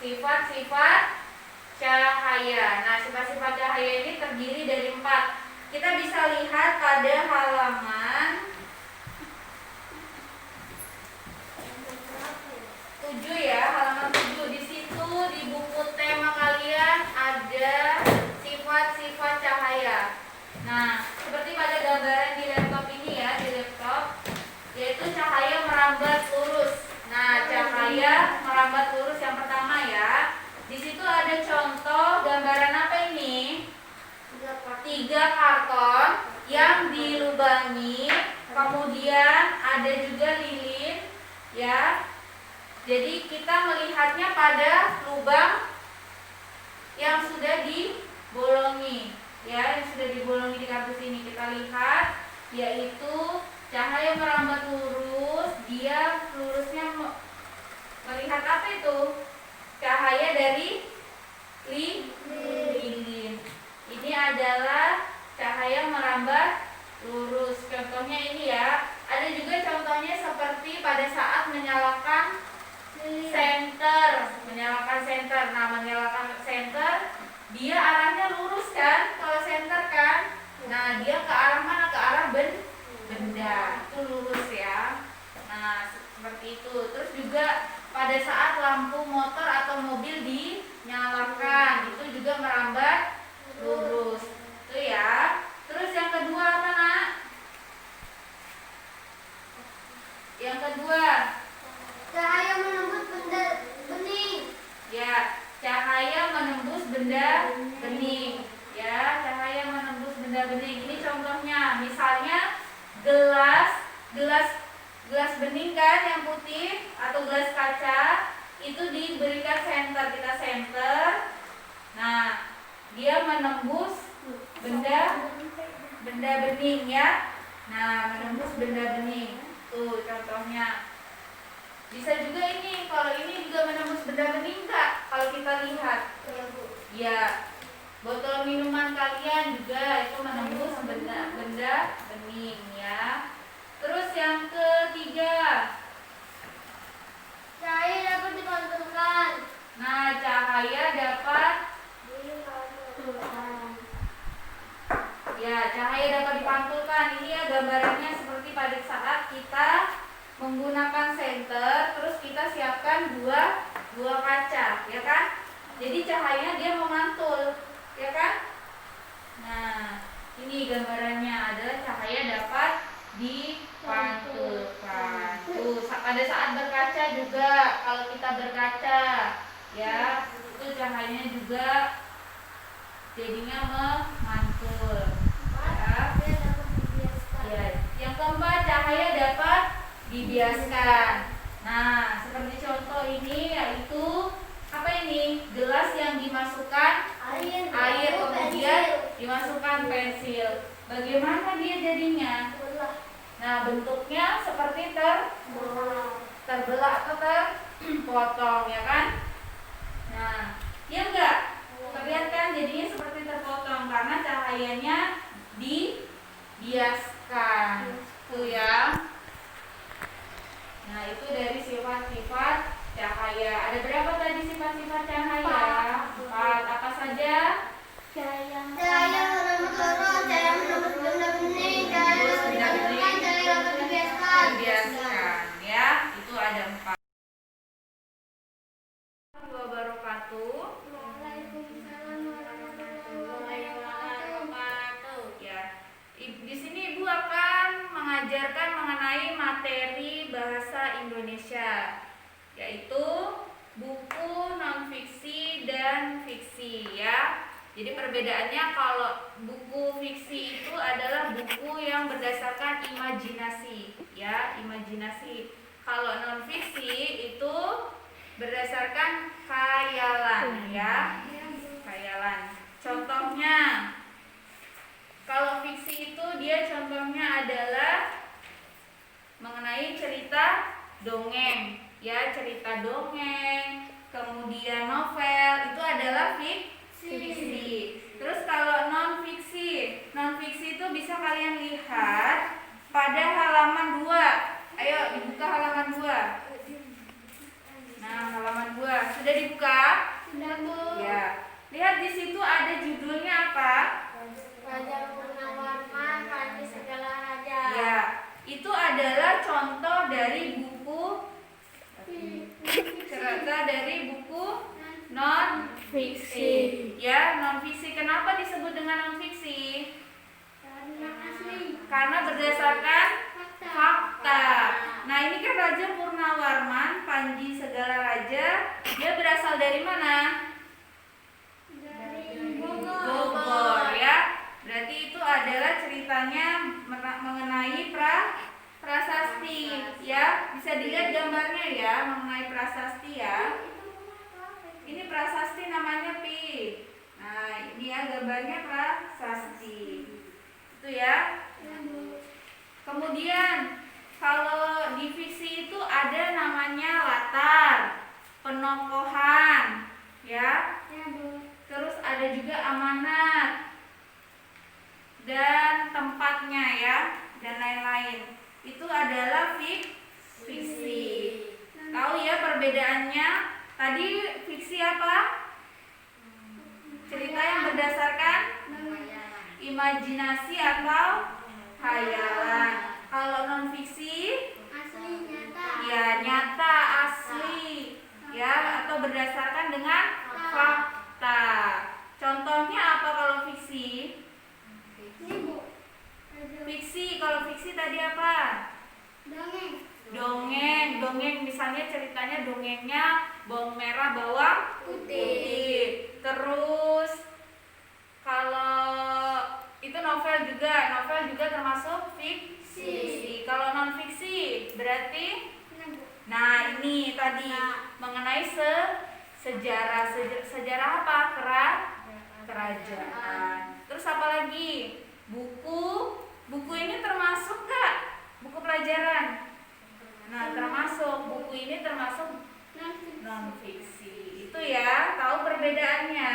sifat-sifat cahaya. Nah, sifat-sifat cahaya ini terdiri dari 4. Kita bisa lihat pada halaman 7 ya, halaman 7. Di situ di buku tema kalian ada sifat-sifat cahaya. Nah, seperti pada gambaran di laptop ini ya, di laptop, yaitu cahaya merambat lurus. Nah, cahaya merambat lurus yang pertama ya. Di situ ada contoh gambaran apa ini? 3 karton yang dilubangi, kemudian ada juga lilin ya. Jadi kita melihatnya pada lubang yang sudah dibolongi ya, yang sudah dibolongi di kartus ini. Kita lihat yaitu cahaya merambat lurus, dia lurusnya melihat apa itu? Cahaya dari lilin. Ini adalah cahaya merambat lurus. Contohnya ini ya. Ada juga contohnya seperti pada saat menyalakan senter. Nah, menyalakan senter, dia arahnya lurus kan? Kalau senter kan? Nah, dia ke arah mana? Ke arah benda. Itu lurus ya. Nah, seperti itu. Terus juga pada saat lampu motor atau mobil dinyalakan, itu juga merambat lurus. Itu ya. Terus yang kedua apa, Nak? Yang kedua, cahaya menembus benda bening. ya, cahaya menembus benda bening. Ya, cahaya menembus benda bening. Ini contohnya, misalnya gelas bening kan yang putih atau gelas kaca itu diberikan senter, kita senter. Nah, dia menembus benda bening ya. Nah, menembus benda bening. Tuh contohnya. Bisa juga ini, kalau ini juga menembus benda bening Kak. Kalau kita lihat, ya, botol minuman kalian juga itu menembus benda bening ya. Terus yang ketiga, Cahaya dapat dipantulkan. nah cahaya dapat dipantulkan. Ini ya gambarannya seperti pada saat kita menggunakan senter, terus kita siapkan dua kaca, ya kan? Jadi cahayanya dia memantul, ya kan? Nah, ini gambarannya adalah cahaya dapat dipantulkan. Tuh, pada saat berkaca juga, kalau kita berkaca, ya, itu cahayanya juga jadinya memantul. Ya, yang keempat, cahaya dapat dibiaskan. Nah, seperti contoh ini yaitu apa ini? Gelas yang dimasukkan air kemudian dimasukkan pensil. Bagaimana dia jadinya? Nah, bentuknya seperti terbelah atau terpotong, ya kan? Nah, ya enggak? Terlihat kan jadinya seperti terpotong karena cahayanya dibiaskan. Tuh ya. Nah, itu dari sifat-sifat cahaya. Ada berapa tadi sifat-sifat cahaya? 4. Apa saja? Cahaya menembus lurus, cahaya menembus benda bening, cahaya dapat dipantulkan, cahaya dapat dibiaskan. Dibiaskan, ya. Itu ada 4. Wabarakatuh. Waalaikumsalam warahmatullahi wabarakatuh. Ya. Di sini Ibu akan mengajarkan mengenai materi bahasa Indonesia, yaitu buku non-fiksi dan fiksi ya. Jadi perbedaannya, kalau buku fiksi itu adalah buku yang berdasarkan imajinasi ya, imajinasi. Kalau non-fiksi itu berdasarkan khayalan ya, khayalan. Contohnya, kalau fiksi itu dia contohnya adalah mengenai cerita dongeng ya, cerita dongeng, kemudian novel, itu adalah fiksi. Terus kalau non fiksi itu bisa kalian lihat pada halaman 2. Ayo dibuka halaman 2. Nah, halaman 2. Sudah dibuka? Sudah, Bu. Ya. Lihat di situ ada judulnya apa? Raja Purnawarman, Panji Segala Raja. Ya, itu adalah contoh dari buku cerita dari buku non fiksi. Ya, non fiksi. Kenapa disebut dengan non fiksi? Karena asli. Karena berdasarkan fakta. Nah, ini kan Raja Purnawarman, Panji Segala Raja. Dia berasal dari mana? Dari Bogor, ya. Berarti itu adalah ceritanya mengenai prasasti, ya. Bisa dilihat gambarnya ya, mengenai prasasti ya. Ini prasasti namanya Pi. Nah, ini ya gambarnya prasasti. Itu ya. Kemudian kalau di fiksi itu ada namanya latar, penokohan, ya. Terus ada juga amanat dan tempatnya ya, dan lain-lain. Itu adalah fiksi. Tahu ya perbedaannya? Tadi fiksi apa? Cerita yang berdasarkan imajinasi atau khayalan. Kalau non fiksi, asli nyata. ya nyata, asli, ya, atau berdasarkan dengan fakta. Contohnya apa kalau fiksi? Ini, Bu. Fiksi, kalau fiksi tadi apa? Dongeng misalnya ceritanya dongengnya bawang merah bawang putih. Terus kalau itu novel juga termasuk fiksi. Kalau non fiksi berarti, nah ini tadi mengenai sejarah apa? Kerajaan. Terus apa lagi? Buku ini termasuk nggak? Buku pelajaran. Nah, termasuk buku ini termasuk non fiksi. Itu ya, tahu perbedaannya.